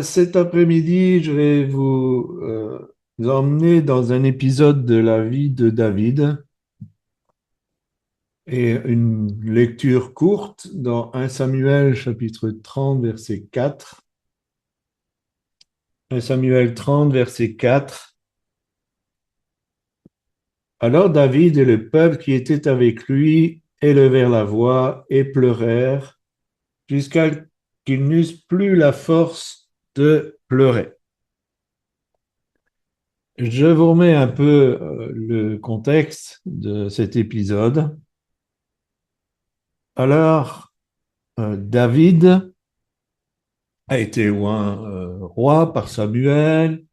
Cet après-midi, je vais vous emmener dans un épisode de la vie de David et une lecture courte dans 1 Samuel chapitre 30 verset 4. 1 Samuel 30 verset 4. Alors David et le peuple qui était avec lui élevèrent la voix et pleurèrent jusqu'à qu'ils n'eussent plus la force de pleurer. Je vous remets un peu le contexte de cet épisode. Alors, David a été oint roi par Samuel.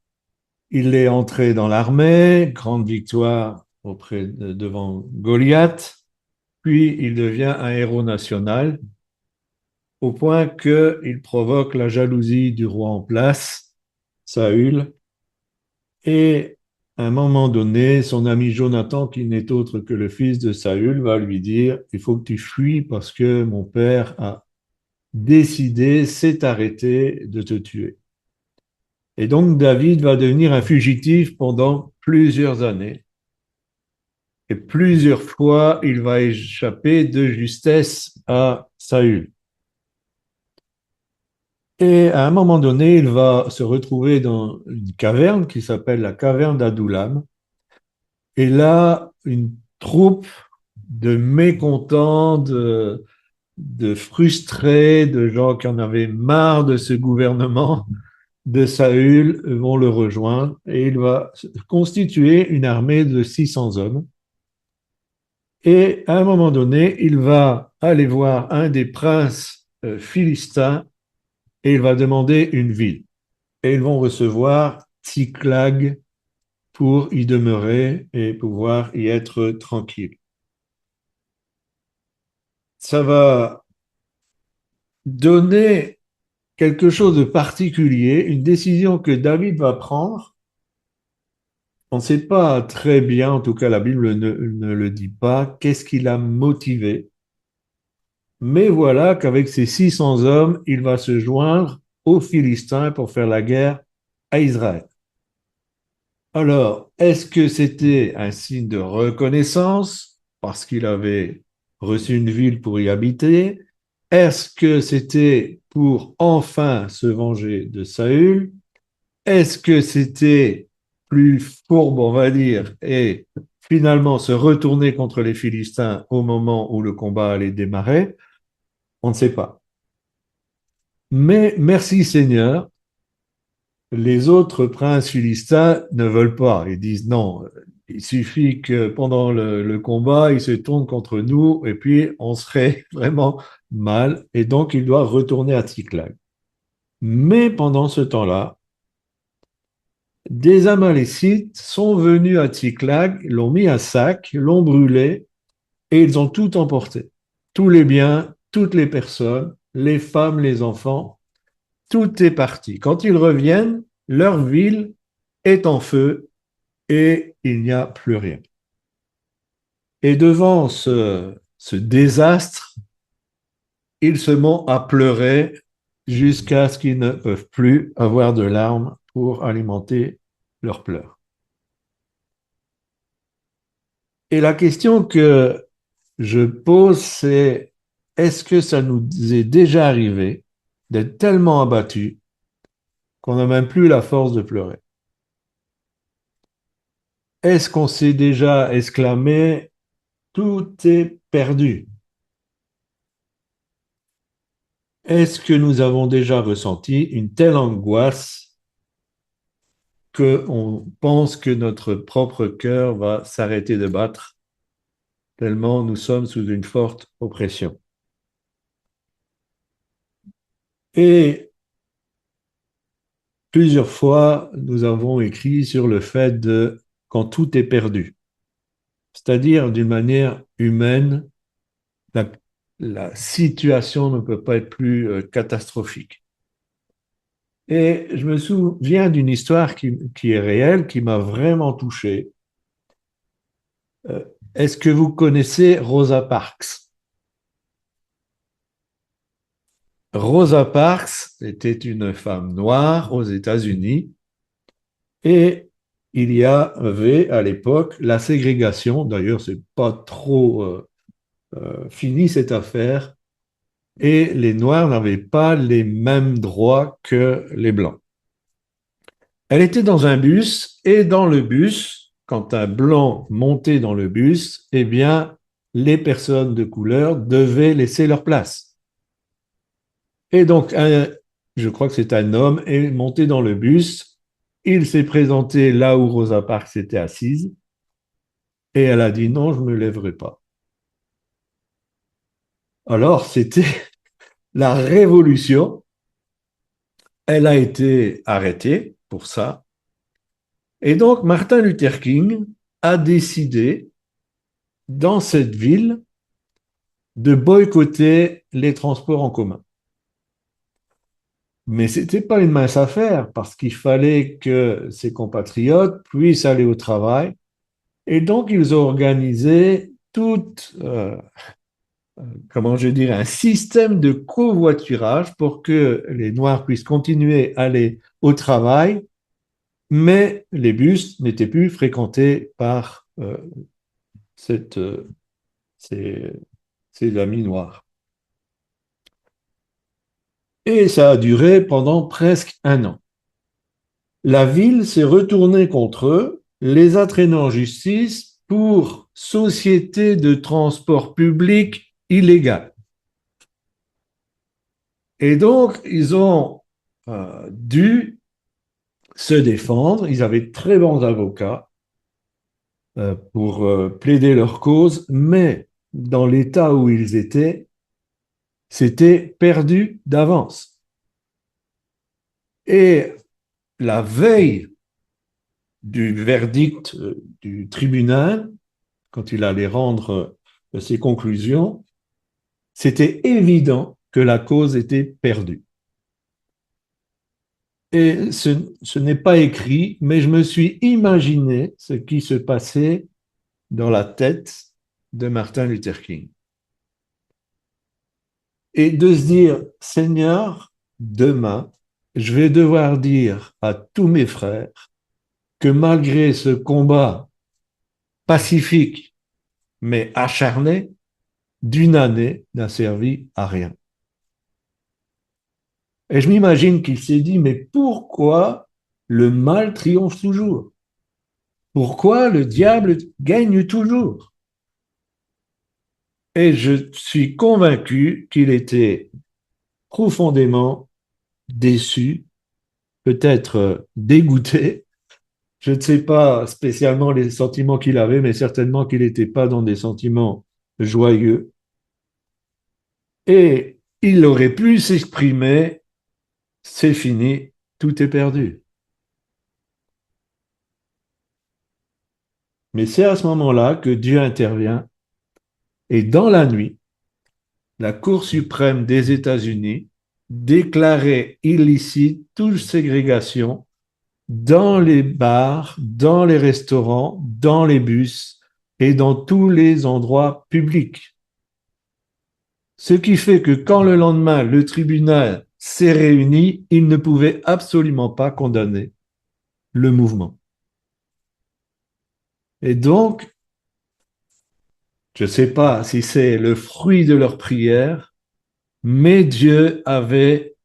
Il est entré dans l'armée, grande victoire devant Goliath. Puis il devient un héros national au point qu'il provoque la jalousie du roi en place, Saül. Et à un moment donné, son ami Jonathan, qui n'est autre que le fils de Saül, va lui dire, il faut que tu fuis parce que mon père a décidé, s'est arrêté de te tuer. Et donc David va devenir un fugitif pendant plusieurs années. Et plusieurs fois, il va échapper de justesse à Saül. Et à un moment donné, il va se retrouver dans une caverne qui s'appelle la caverne d'Adoulam. Et là, une troupe de mécontents, de frustrés, de gens qui en avaient marre de ce gouvernement de Saül vont le rejoindre et il va constituer une armée de 600 hommes. Et à un moment donné, il va aller voir un des princes philistins et il va demander une ville. Et ils vont recevoir Tsiklag pour y demeurer et pouvoir y être tranquille. Ça va donner quelque chose de particulier, une décision que David va prendre. On ne sait pas très bien, en tout cas la Bible ne le dit pas, qu'est-ce qui l'a motivé. Mais voilà qu'avec ses 600 hommes, il va se joindre aux Philistins pour faire la guerre à Israël. Alors, est-ce que c'était un signe de reconnaissance parce qu'il avait reçu une ville pour y habiter? Est-ce que c'était pour enfin se venger de Saül? Est-ce que c'était plus fourbe, on va dire, et finalement se retourner contre les Philistins au moment où le combat allait démarrer? On ne sait pas. Mais merci Seigneur, les autres princes philistins ne veulent pas. Ils disent non, il suffit que pendant le combat, ils se tournent contre nous et puis on serait vraiment mal. Et donc, il doit retourner à Tsiklag. Mais pendant ce temps-là, des Amalécites sont venus à Tsiklag, l'ont mis à sac, l'ont brûlé et ils ont tout emporté. Tous les biens, toutes les personnes, les femmes, les enfants, tout est parti. Quand ils reviennent, leur ville est en feu et il n'y a plus rien. Et devant ce désastre, ils se mettent à pleurer jusqu'à ce qu'ils ne peuvent plus avoir de larmes pour alimenter leurs pleurs. Et la question que je pose, c'est est-ce que ça nous est déjà arrivé d'être tellement abattus qu'on n'a même plus la force de pleurer? Est-ce qu'on s'est déjà exclamé tout est perdu? Est-ce que nous avons déjà ressenti une telle angoisse qu'on pense que notre propre cœur va s'arrêter de battre tellement nous sommes sous une forte oppression? Et plusieurs fois, nous avons écrit sur le fait de quand tout est perdu, c'est-à-dire d'une manière humaine, la, la situation ne peut pas être plus catastrophique. Et je me souviens d'une histoire qui est réelle, qui m'a vraiment touché. Euh, Est-ce que vous connaissez Rosa Parks? Rosa Parks était une femme noire aux États-Unis et il y avait à l'époque la ségrégation. D'ailleurs, c'est pas trop fini cette affaire. Et les Noirs n'avaient pas les mêmes droits que les Blancs. Elle était dans un bus et dans le bus, quand un Blanc montait dans le bus, eh bien, les personnes de couleur devaient laisser leur place. Et donc, je crois que c'est un homme, est monté dans le bus. Il s'est présenté là où Rosa Parks était assise et elle a dit non, je ne me lèverai pas. Alors, c'était la révolution. Elle a été arrêtée pour ça. Et donc, Martin Luther King a décidé, dans cette ville, de boycotter les transports en commun. Mais ce n'était pas une mince affaire parce qu'il fallait que ses compatriotes puissent aller au travail. Et donc, ils ont organisé tout, comment je dirais, un système de covoiturage pour que les Noirs puissent continuer à aller au travail, mais les bus n'étaient plus fréquentés par cette, ces, ces amis noirs. Et ça a duré pendant presque un an. La ville s'est retournée contre eux, les a traînés en justice pour société de transport public illégale. Et donc, ils ont dû se défendre. Ils avaient de très bons avocats pour plaider leur cause, mais dans l'état où ils étaient, c'était perdu d'avance. Et la veille du verdict du tribunal, quand il allait rendre ses conclusions, c'était évident que la cause était perdue. Et ce n'est pas écrit, mais je me suis imaginé ce qui se passait dans la tête de Martin Luther King. Et de se dire, Seigneur, demain, je vais devoir dire à tous mes frères que malgré ce combat pacifique mais acharné, d'une année n'a servi à rien. Et je m'imagine qu'il s'est dit, mais pourquoi le mal triomphe toujours? Pourquoi le diable gagne toujours? Et je suis convaincu qu'il était profondément déçu, peut-être dégoûté. Je ne sais pas spécialement les sentiments qu'il avait, mais certainement qu'il n'était pas dans des sentiments joyeux. Et il aurait pu s'exprimer, c'est fini, tout est perdu. Mais c'est à ce moment-là que Dieu intervient et dans la nuit, la Cour suprême des États-Unis déclarait illicite toute ségrégation dans les bars, dans les restaurants, dans les bus et dans tous les endroits publics. Ce qui fait que quand le lendemain le tribunal s'est réuni, il ne pouvait absolument pas condamner le mouvement. Et donc, je ne sais pas si c'est le fruit de leur prière, mais Dieu avait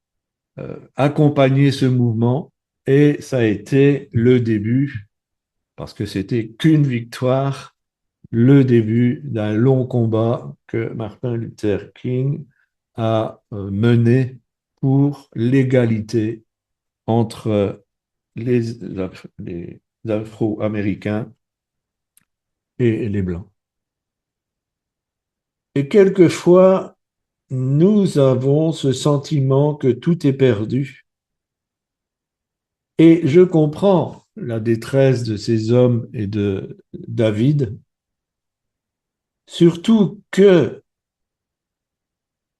accompagné ce mouvement et ça a été le début, parce que c'était qu'une victoire, le début d'un long combat que Martin Luther King a mené pour l'égalité entre les Afro-Américains et les Blancs. Et quelquefois, nous avons ce sentiment que tout est perdu. Et je comprends la détresse de ces hommes et de David, surtout que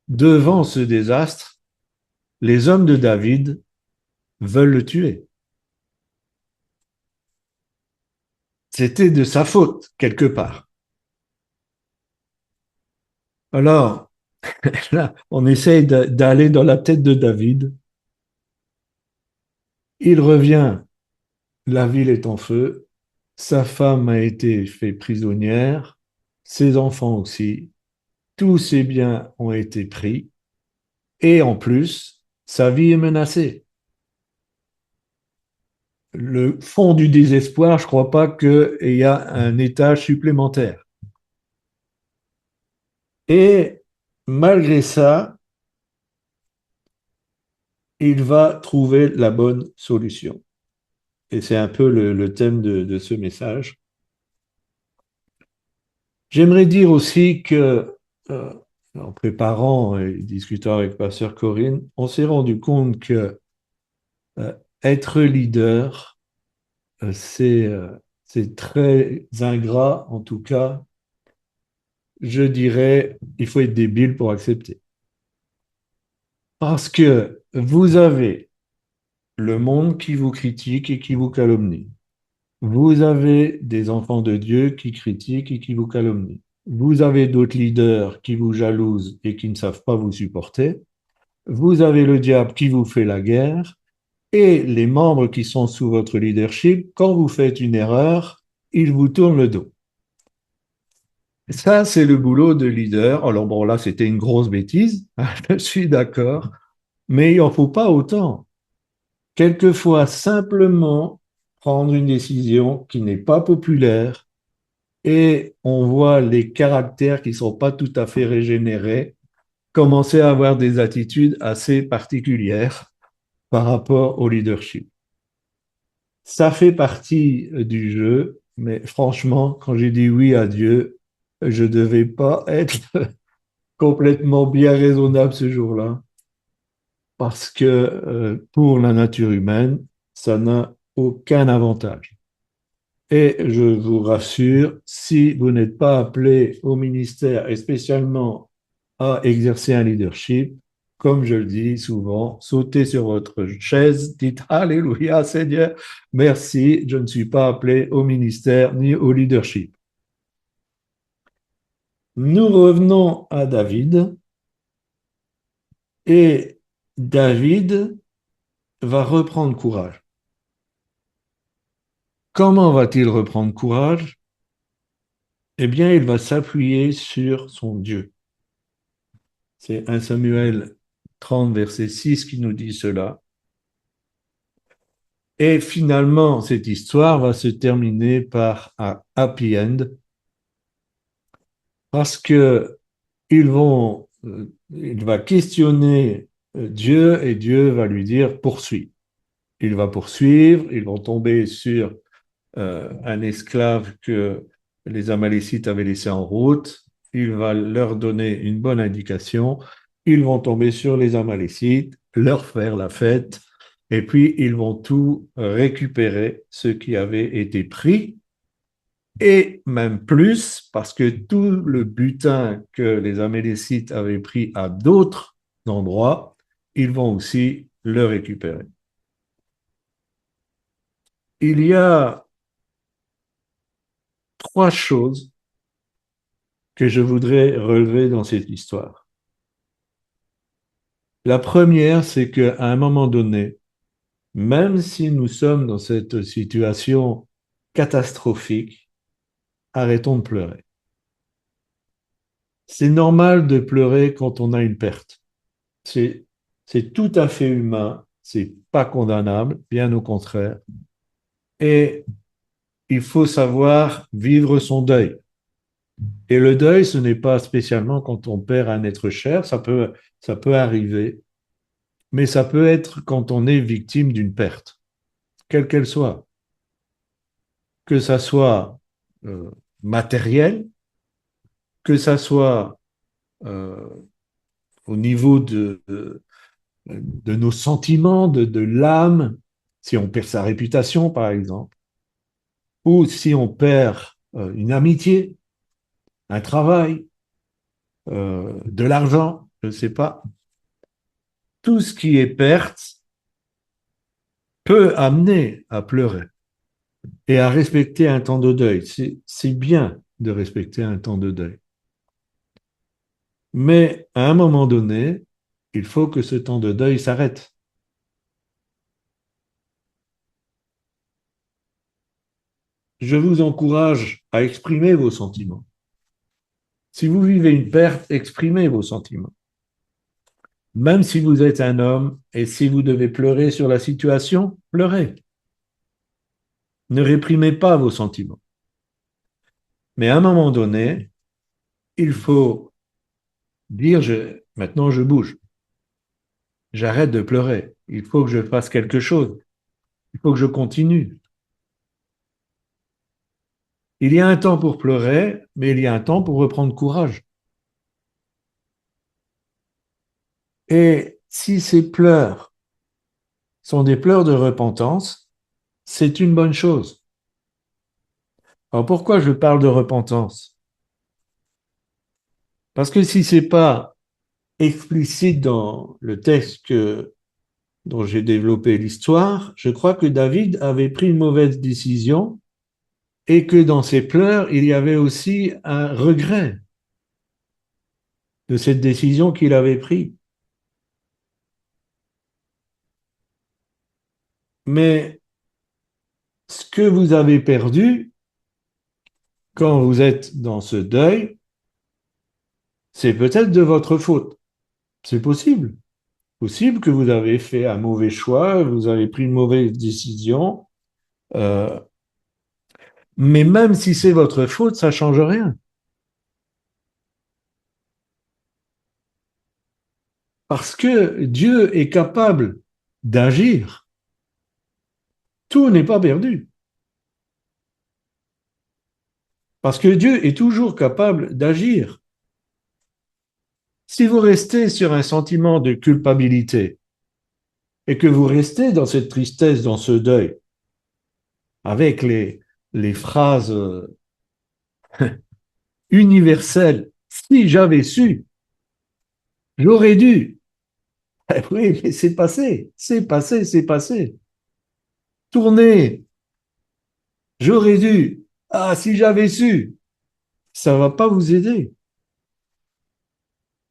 devant ce désastre, les hommes de David veulent le tuer. C'était de sa faute, quelque part. Alors, Là, on essaye d'aller dans la tête de David. Il revient, la ville est en feu, sa femme a été faite prisonnière, ses enfants aussi, tous ses biens ont été pris, et en plus, sa vie est menacée. Le fond du désespoir, je ne crois pas qu'il y a un étage supplémentaire. Et malgré ça, il va trouver la bonne solution. Et c'est un peu le thème de ce message. J'aimerais dire aussi que, euh, en préparant et discutant avec Pasteur Corinne, on s'est rendu compte que euh, être leader, euh, c'est euh, c'est très ingrat, en tout cas, je dirais, il faut être débile pour accepter. Parce que vous avez le monde qui vous critique et qui vous calomnie. Vous avez des enfants de Dieu qui critiquent et qui vous calomnient. Vous avez d'autres leaders qui vous jalousent et qui ne savent pas vous supporter. Vous avez le diable qui vous fait la guerre. Et les membres qui sont sous votre leadership, quand vous faites une erreur, ils vous tournent le dos. Ça, c'est le boulot de leader. Alors bon, là, c'était une grosse bêtise, je suis d'accord, mais il n'en faut pas autant. Quelquefois, simplement prendre une décision qui n'est pas populaire et on voit les caractères qui ne sont pas tout à fait régénérés commencer à avoir des attitudes assez particulières par rapport au leadership. Ça fait partie du jeu, mais franchement, quand j'ai dit oui à Dieu, je ne devais pas être complètement bien raisonnable ce jour-là, parce que pour la nature humaine, ça n'a aucun avantage. Et je vous rassure, si vous n'êtes pas appelé au ministère et spécialement à exercer un leadership, comme je le dis souvent, sautez sur votre chaise, dites Alléluia Seigneur, merci, je ne suis pas appelé au ministère ni au leadership. Nous revenons à David et David va reprendre courage. Comment va-t-il reprendre courage? Eh bien, il va s'appuyer sur son Dieu. C'est 1 Samuel 30, verset 6 qui nous dit cela. Et finalement, cette histoire va se terminer par un happy end parce que il va questionner Dieu et Dieu va lui dire poursuis. Il va poursuivre, ils vont tomber sur un esclave que les Amalécites avaient laissé en route. Il va leur donner une bonne indication. Ils vont tomber sur les Amalécites, leur faire la fête, et puis ils vont tout récupérer, ce qui avait été pris, et même plus, parce que tout le butin que les Amalécites avaient pris à d'autres endroits, ils vont aussi le récupérer. Il y a trois choses que je voudrais relever dans cette histoire. La première, c'est qu'à un moment donné, même si nous sommes dans cette situation catastrophique, arrêtons de pleurer. C'est normal de pleurer quand on a une perte. C'est, c'est tout à fait humain, c'est pas condamnable, bien au contraire. Et il faut savoir vivre son deuil. Et le deuil, ce n'est pas spécialement quand on perd un être cher, ça peut arriver, mais ça peut être quand on est victime d'une perte, quelle qu'elle soit, que ça soit euh, matériel, que ça soit euh, au niveau de nos sentiments, de l'âme, si on perd sa réputation, par exemple, ou si on perd une amitié, un travail, de l'argent, je ne sais pas. Tout ce qui est perte peut amener à pleurer et à respecter un temps de deuil. C'est bien de respecter un temps de deuil. Mais à un moment donné, il faut que ce temps de deuil s'arrête. Je vous encourage à exprimer vos sentiments. Si vous vivez une perte, exprimez vos sentiments. Même si vous êtes un homme et si vous devez pleurer sur la situation, pleurez. Ne réprimez pas vos sentiments. Mais à un moment donné, il faut dire maintenant je bouge. J'arrête de pleurer. Il faut que je fasse quelque chose. Il faut que je continue. Il y a un temps pour pleurer, mais il y a un temps pour reprendre courage. Et si ces pleurs sont des pleurs de repentance, c'est une bonne chose. Alors pourquoi je parle de repentance? Parce que si c'est pas explicite dans le texte dont j'ai développé l'histoire, je crois que David avait pris une mauvaise décision et que dans ses pleurs, il y avait aussi un regret de cette décision qu'il avait prise. Mais ce que vous avez perdu quand vous êtes dans ce deuil, c'est peut-être de votre faute. C'est possible. Possible que vous avez fait un mauvais choix, vous avez pris une mauvaise décision. euh, mais même si c'est votre faute, ça change rien. Parce que Dieu est capable d'agir. Tout n'est pas perdu. Parce que Dieu est toujours capable d'agir. Si vous restez sur un sentiment de culpabilité et que vous restez dans cette tristesse, dans ce deuil, avec les phrases universelles, si j'avais su, j'aurais dû. Eh oui, mais c'est passé, c'est passé, c'est passé. Tournez, j'aurais dû. Ah, si j'avais su, ça ne va pas vous aider.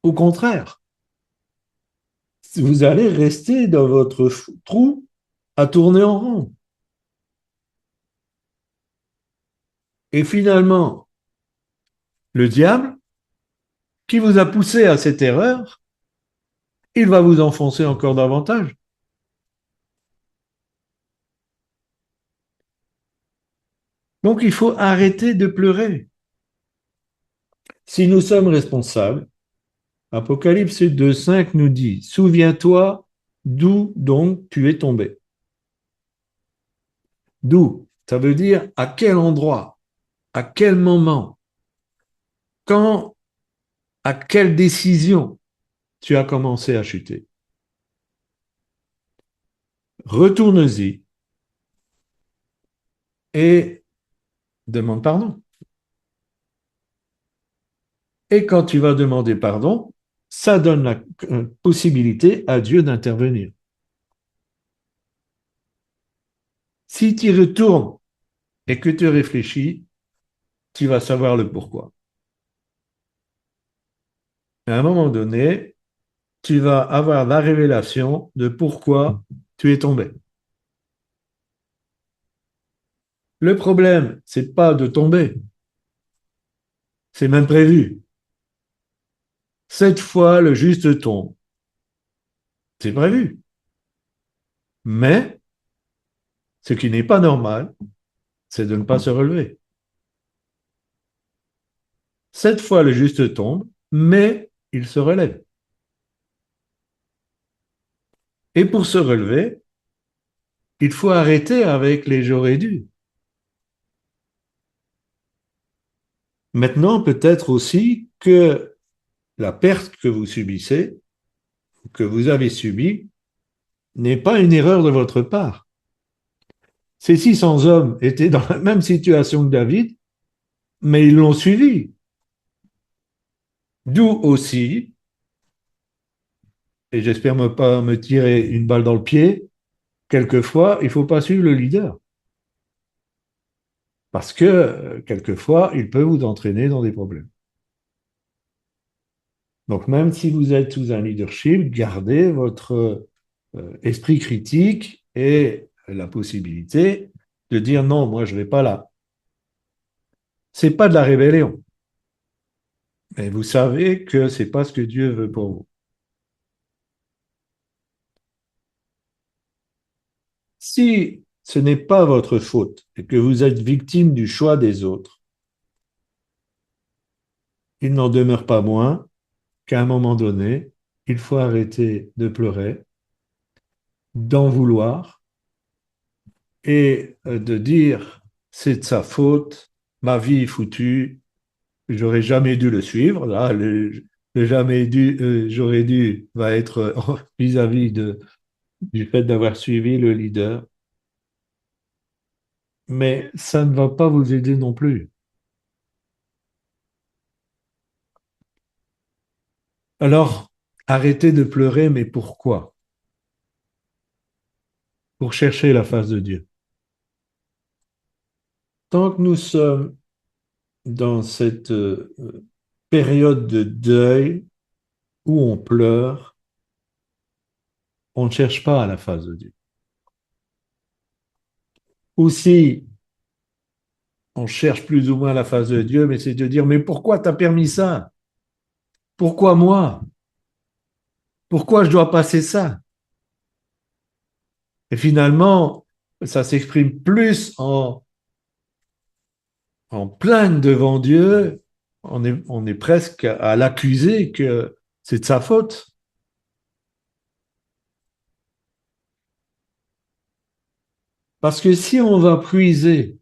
Au contraire, vous allez rester dans votre trou à tourner en rond. Et finalement, le diable, qui vous a poussé à cette erreur, il va vous enfoncer encore davantage. Donc il faut arrêter de pleurer. Si nous sommes responsables, Apocalypse 2,5 nous dit, souviens-toi d'où donc tu es tombé. D'où? Ça veut dire à quel endroit, à quel moment, quand, à quelle décision tu as commencé à chuter. Retourne-y et demande pardon. Et quand tu vas demander pardon, ça donne la possibilité à Dieu d'intervenir. Si tu y retournes et que tu réfléchis, tu vas savoir le pourquoi. À un moment donné, tu vas avoir la révélation de pourquoi tu es tombé. Le problème, c'est pas de tomber, c'est même prévu. Cette fois, le juste tombe. C'est prévu. Mais ce qui n'est pas normal, c'est de ne pas se relever. Cette fois, le juste tombe, mais il se relève. Et pour se relever, il faut arrêter avec les j'aurais dû. Maintenant, peut-être aussi que la perte que vous subissez, que vous avez subie, n'est pas une erreur de votre part. Ces 600 hommes étaient dans la même situation que David, mais ils l'ont suivi. D'où aussi, et j'espère ne pas me tirer une balle dans le pied, quelquefois, il ne faut pas suivre le leader. Parce que, quelquefois, il peut vous entraîner dans des problèmes. Donc, même si vous êtes sous un leadership, gardez votre esprit critique et la possibilité de dire non, moi, je ne vais pas là. C'est pas de la rébellion, mais vous savez que c'est pas ce que Dieu veut pour vous. Si ce n'est pas votre faute et que vous êtes victime du choix des autres, il n'en demeure pas moins qu'à un moment donné, il faut arrêter de pleurer, d'en vouloir et de dire c'est de sa faute, ma vie est foutue, j'aurais jamais dû le suivre. Là, le jamais dû, j'aurais dû va être vis-à-vis du fait d'avoir suivi le leader. Mais ça ne va pas vous aider non plus. Alors, arrêtez de pleurer, mais pourquoi? Pour chercher la face de Dieu. Tant que nous sommes dans cette période de deuil où on pleure, on ne cherche pas à la face de Dieu. Ou si on cherche plus ou moins la face de Dieu, mais c'est de dire, mais pourquoi tu as permis ça? Pourquoi moi? Pourquoi je dois passer ça? Et finalement, ça s'exprime plus en plainte devant Dieu. On est presque à l'accuser que c'est de sa faute. Parce que si on va puiser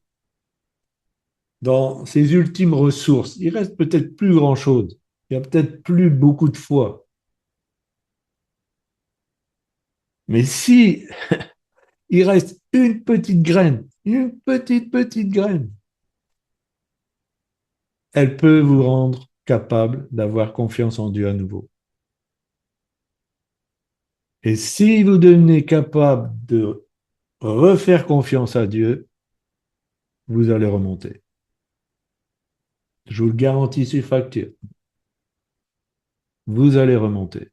dans ses ultimes ressources, il reste peut-être plus grand-chose. Il y a peut-être plus beaucoup de foi. Mais si il reste une petite graine, elle peut vous rendre capable d'avoir confiance en Dieu à nouveau. Et si vous devenez capable de refaire confiance à Dieu, vous allez remonter. Je vous le garantis sur facture. Vous allez remonter.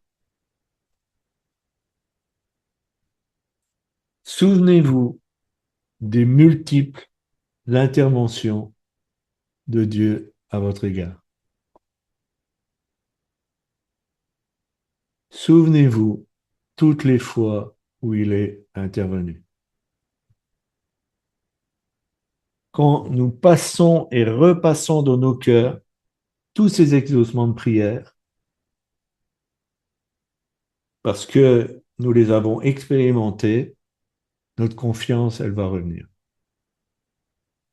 Souvenez-vous des multiples interventions de Dieu à votre égard. Souvenez-vous toutes les fois où il est intervenu. Quand nous passons et repassons dans nos cœurs tous ces exaucements de prière, parce que nous les avons expérimentés, notre confiance, elle va revenir.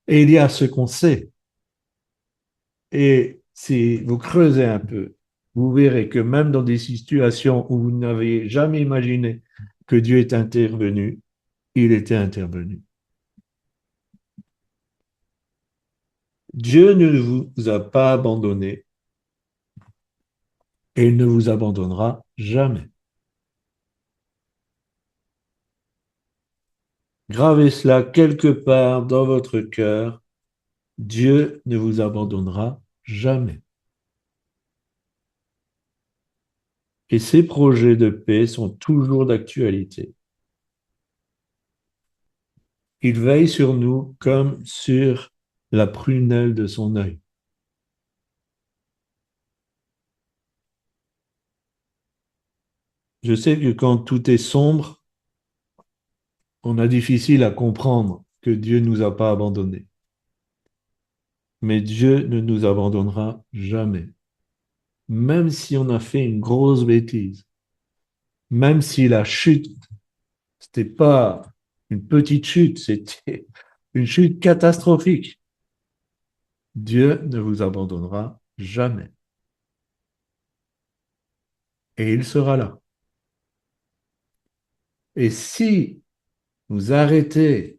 Et il y a ce qu'on sait. Et si vous creusez un peu, vous verrez que même dans des situations où vous n'avez jamais imaginé que Dieu est intervenu, il était intervenu. Dieu ne vous a pas abandonné et il ne vous abandonnera jamais. Gravez cela quelque part dans votre cœur. Dieu ne vous abandonnera jamais. Et ses projets de paix sont toujours d'actualité. Il veille sur nous comme sur la prunelle de son œil. Je sais que quand tout est sombre, on a difficile à comprendre que Dieu ne nous a pas abandonnés. Mais Dieu ne nous abandonnera jamais. Même si on a fait une grosse bêtise, même si la chute, c'était pas une petite chute, c'était une chute catastrophique, Dieu ne vous abandonnera jamais. Et il sera là. Et si vous arrêtez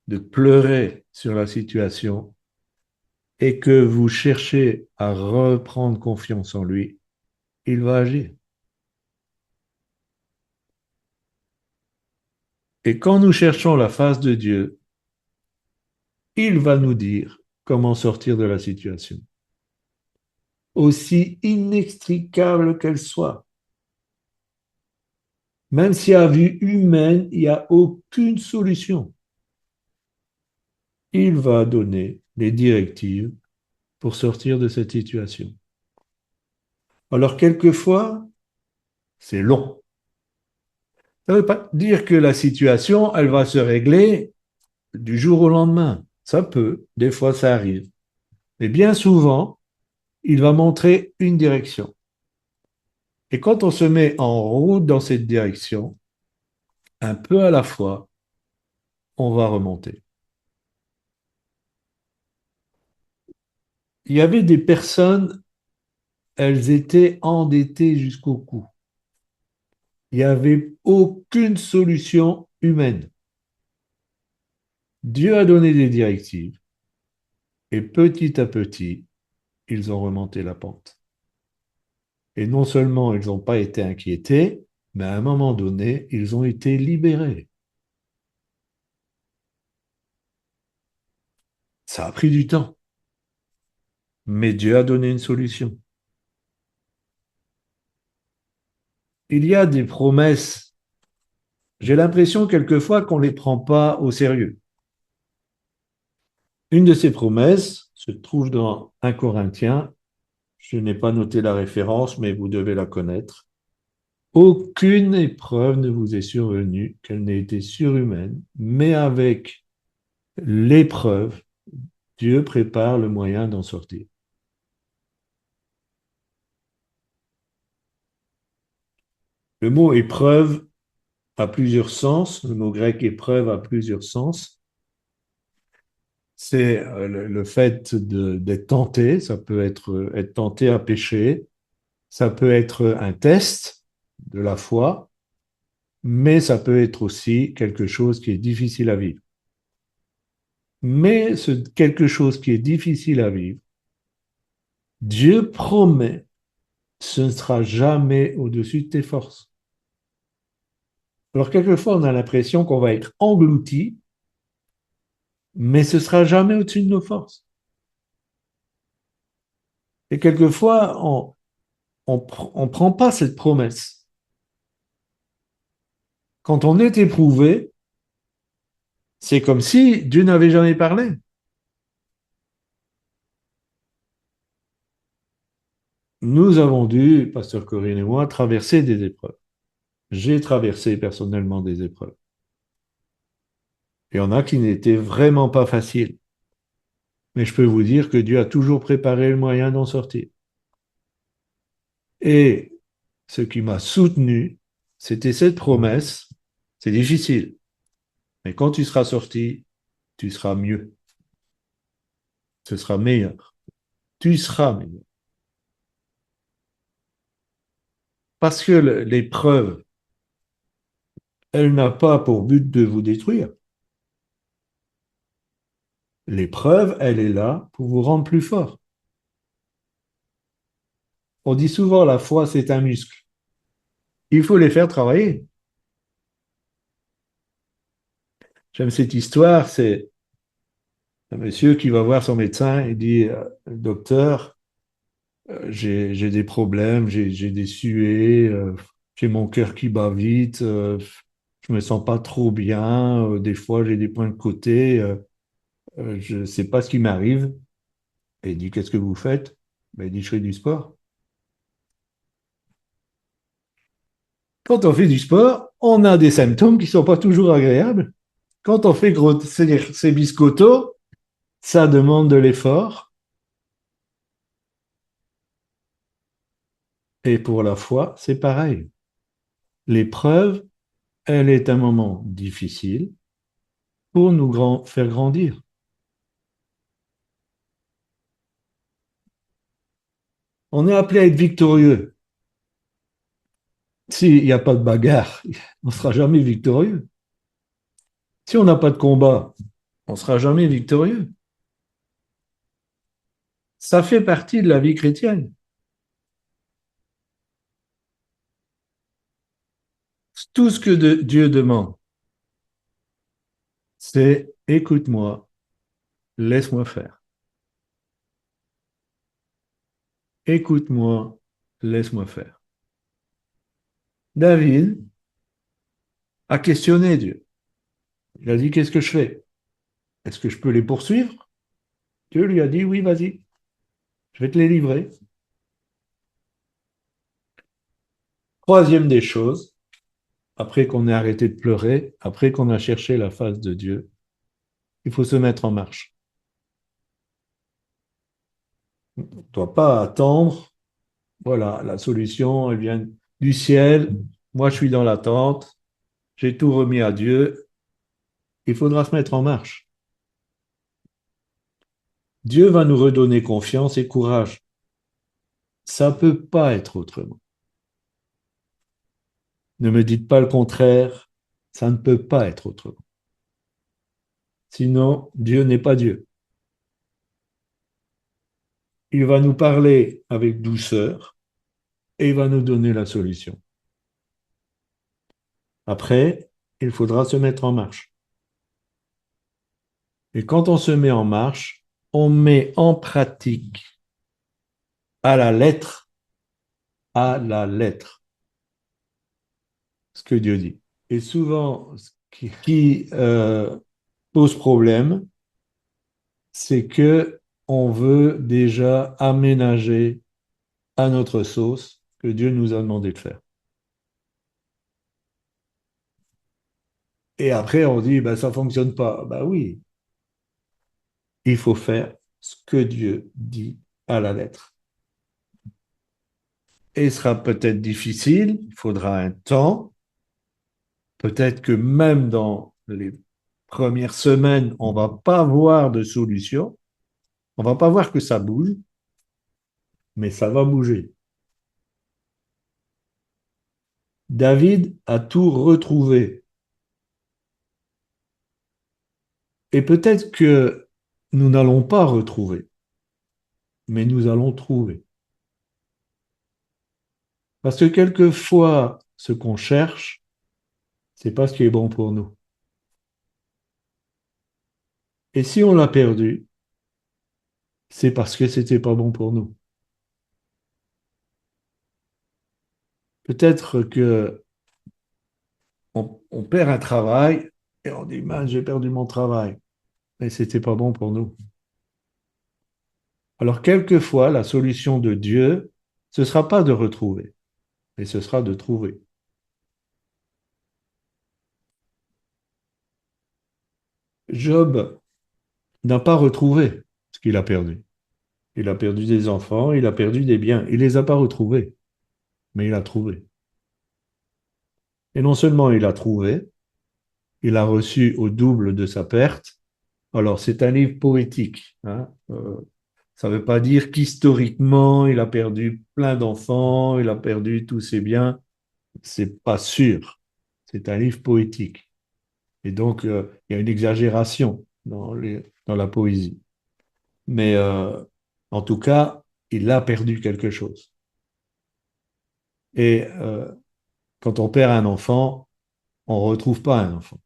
de pleurer sur la situation et que vous cherchez à reprendre confiance en lui, il va agir. Et quand nous cherchons la face de Dieu, il va nous dire comment sortir de la situation. aussi inextricable qu'elle soit. Même si à vue humaine, il n'y a aucune solution. Il va donner les directives pour sortir de cette situation. Alors, quelquefois, c'est long. Ça ne veut pas dire que la situation, elle va se régler du jour au lendemain. Ça peut, des fois, ça arrive. Mais bien souvent, il va montrer une direction. Et quand on se met en route dans cette direction, un peu à la fois, on va remonter. Il y avait des personnes, elles étaient endettées jusqu'au cou. Il n'y avait aucune solution humaine. Dieu a donné des directives et petit à petit, ils ont remonté la pente. Et non seulement ils n'ont pas été inquiétés, mais à un moment donné, ils ont été libérés. Ça a pris du temps, mais Dieu a donné une solution. Il y a des promesses. J'ai l'impression quelquefois qu'on ne les prend pas au sérieux. Une de ces promesses se trouve dans 1 Corinthiens. Je n'ai pas noté la référence, mais vous devez la connaître. Aucune épreuve ne vous est survenue qu'elle n'ait été surhumaine, mais avec l'épreuve, Dieu prépare le moyen d'en sortir. Le mot épreuve a plusieurs sens. Le mot grec épreuve a plusieurs sens. C'est le fait d'être tenté. Ça peut être tenté à pécher. Ça peut être un test de la foi, mais ça peut être aussi quelque chose qui est difficile à vivre. Mais ce quelque chose qui est difficile à vivre, Dieu promet, ce ne sera jamais au-dessus de tes forces. Alors quelquefois, on a l'impression qu'on va être englouti, mais ce sera jamais au-dessus de nos forces. Et quelquefois, on prend pas cette promesse. Quand on est éprouvé, c'est comme si Dieu n'avait jamais parlé. Nous avons dû, Pasteur Corinne et moi, traverser des épreuves. J'ai traversé personnellement des épreuves. Il y en a qui n'étaient vraiment pas faciles. Mais je peux vous dire que Dieu a toujours préparé le moyen d'en sortir. Et ce qui m'a soutenu, c'était cette promesse. C'est difficile, mais quand tu seras sorti, tu seras mieux. Ce sera meilleur. Tu seras meilleur. Parce que l'épreuve, elle n'a pas pour but de vous détruire. L'épreuve, elle est là pour vous rendre plus fort. On dit souvent la foi, c'est un muscle. Il faut les faire travailler. J'aime cette histoire, c'est un monsieur qui va voir son médecin et dit, docteur, j'ai des problèmes, j'ai des suées, j'ai mon cœur qui bat vite, je me sens pas trop bien, des fois j'ai des points de côté, je ne sais pas ce qui m'arrive. Et il dit, qu'est-ce que vous faites? Ben, il dit, je fais du sport. Quand on fait du sport, on a des symptômes qui sont pas toujours agréables. Quand on fait grossir ses biscottos, ça demande de l'effort. Et pour la foi, c'est pareil. L'épreuve, elle est un moment difficile pour nous faire grandir. On est appelé à être victorieux. S'il n'y a pas de bagarre, on ne sera jamais victorieux. Si on n'a pas de combat, on ne sera jamais victorieux. Ça fait partie de la vie chrétienne. Tout ce que Dieu demande, c'est écoute-moi, laisse-moi faire. écoute-moi, laisse-moi faire. David a questionné Dieu. Il a dit, qu'est-ce que je fais? Est-ce que je peux les poursuivre? Dieu lui a dit, oui, vas-y, je vais te les livrer. Troisième des choses, après qu'on ait arrêté de pleurer, après qu'on a cherché la face de Dieu, il faut se mettre en marche. On ne doit pas attendre, voilà, la solution, elle vient du ciel, moi je suis dans l'attente, j'ai tout remis à Dieu, il faudra se mettre en marche. Dieu va nous redonner confiance et courage. Ça ne peut pas être autrement. Ne me dites pas le contraire, ça ne peut pas être autrement. Sinon, Dieu n'est pas Dieu. Il va nous parler avec douceur et il va nous donner la solution. Après, il faudra se mettre en marche. Et quand on se met en marche, on met en pratique à la lettre, ce que Dieu dit. Et souvent, ce qui pose problème, c'est que on veut déjà aménager à notre sauce ce que Dieu nous a demandé de faire. Et après, on dit, ben, ça fonctionne pas. Ben oui, il faut faire ce que Dieu dit à la lettre. Et ce sera peut-être difficile, il faudra un temps. Peut-être que même dans les premières semaines, on va pas voir de solution. On va pas voir que ça bouge, mais ça va bouger. David a tout retrouvé. Et peut-être que nous n'allons pas retrouver, mais nous allons trouver. Parce que quelquefois, ce qu'on cherche, c'est pas ce qui est bon pour nous. Et si on l'a perdu, c'est parce que c'était pas bon pour nous. Peut-être que on perd un travail et on dit, mince, j'ai perdu mon travail. Mais c'était pas bon pour nous. Alors, quelquefois, la solution de Dieu, ce ne sera pas de retrouver, mais ce sera de trouver. Job n'a pas retrouvé ce qu'il a perdu. Il a perdu des enfants, il a perdu des biens. Il ne les a pas retrouvés, mais il a trouvé. Et non seulement il a trouvé, il a reçu au double de sa perte. Alors, c'est un livre poétique, hein. Ça ne veut pas dire qu'historiquement, il a perdu plein d'enfants, il a perdu tous ses biens. C'est pas sûr. C'est un livre poétique. Et donc, il y a une exagération dans la poésie. Mais en tout cas, il a perdu quelque chose. Et quand on perd un enfant, on ne retrouve pas un enfant.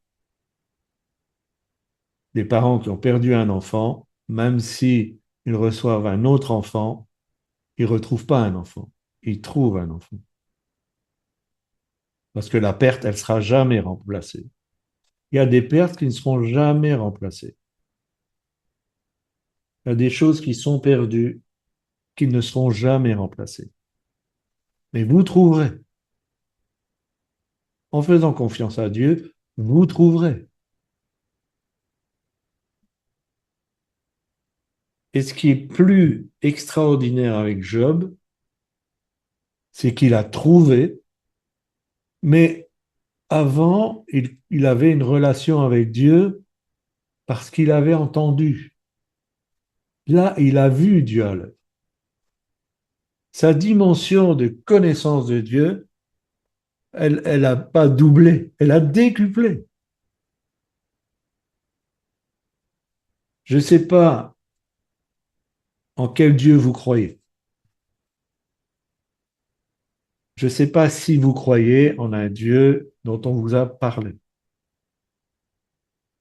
Les parents qui ont perdu un enfant, même si ils reçoivent un autre enfant, ils ne retrouvent pas un enfant. Ils trouvent un enfant. Parce que la perte, elle ne sera jamais remplacée. Il y a des pertes qui ne seront jamais remplacées. Il y a des choses qui sont perdues, qui ne seront jamais remplacées. Mais vous trouverez. En faisant confiance à Dieu, vous trouverez. Et ce qui est plus extraordinaire avec Job, c'est qu'il a trouvé, mais avant, il avait une relation avec Dieu parce qu'il avait entendu. Là, il a vu Dieu à l'œuvre. Sa dimension de connaissance de Dieu, elle n'a pas doublé, elle a décuplé. Je ne sais pas en quel Dieu vous croyez. Je ne sais pas si vous croyez en un Dieu dont on vous a parlé.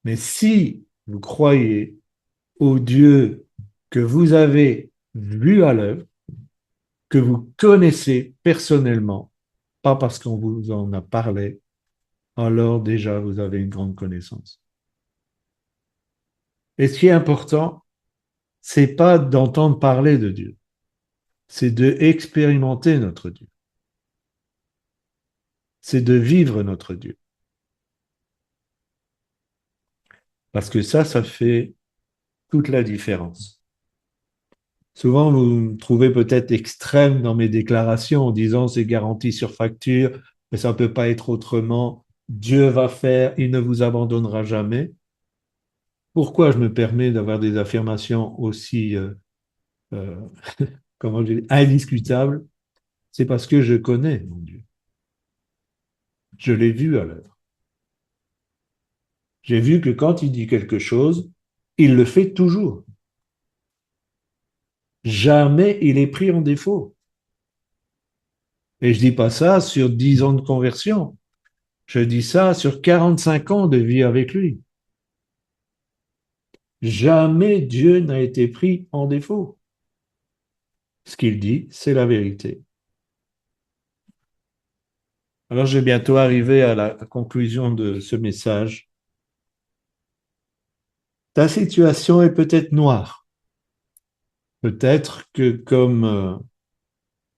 Mais si vous croyez au Dieu que vous avez vu à l'œuvre, que vous connaissez personnellement, pas parce qu'on vous en a parlé, alors déjà vous avez une grande connaissance. Et ce qui est important, c'est pas d'entendre parler de Dieu, c'est de expérimenter notre Dieu, c'est de vivre notre Dieu. Parce que ça fait toute la différence. Souvent, vous me trouvez peut-être extrême dans mes déclarations en disant c'est garanti sur facture, mais ça ne peut pas être autrement. Dieu va faire, il ne vous abandonnera jamais. Pourquoi je me permets d'avoir des affirmations aussi euh, comment dire, indiscutables? C'est parce que je connais mon Dieu. Je l'ai vu à l'œuvre. J'ai vu que quand il dit quelque chose, il le fait toujours. Jamais il est pris en défaut. Et je dis pas ça sur 10 ans de conversion. Je dis ça sur 45 ans de vie avec lui. Jamais Dieu n'a été pris en défaut. Ce qu'il dit, c'est la vérité. Alors, je vais bientôt arriver à la conclusion de ce message. Ta situation est peut-être noire. Peut-être que comme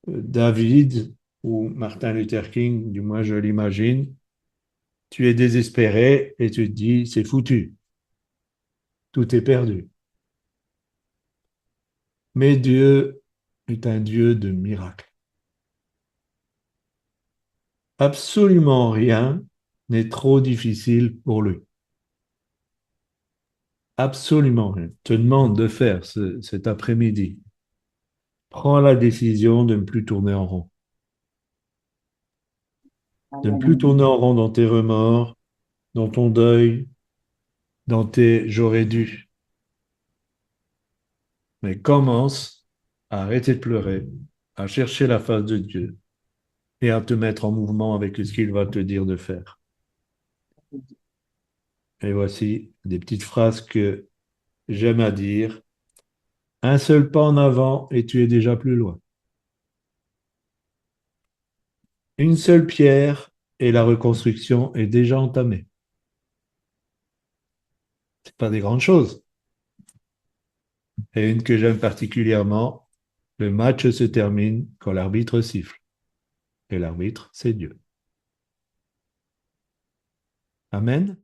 David ou Martin Luther King, du moins je l'imagine, tu es désespéré et tu te dis, c'est foutu, tout est perdu. Mais Dieu est un Dieu de miracles. Absolument rien n'est trop difficile pour lui. Absolument rien. Je te demande de faire cet après-midi. Prends la décision de ne plus tourner en rond. De ne plus tourner en rond dans tes remords, dans ton deuil, dans tes j'aurais dû. Mais commence à arrêter de pleurer, à chercher la face de Dieu et à te mettre en mouvement avec ce qu'il va te dire de faire. Et voici des petites phrases que j'aime à dire. Un seul pas en avant et tu es déjà plus loin. Une seule pierre et la reconstruction est déjà entamée. C'est pas des grandes choses. Et une que j'aime particulièrement, le match se termine quand l'arbitre siffle. Et l'arbitre, c'est Dieu. Amen.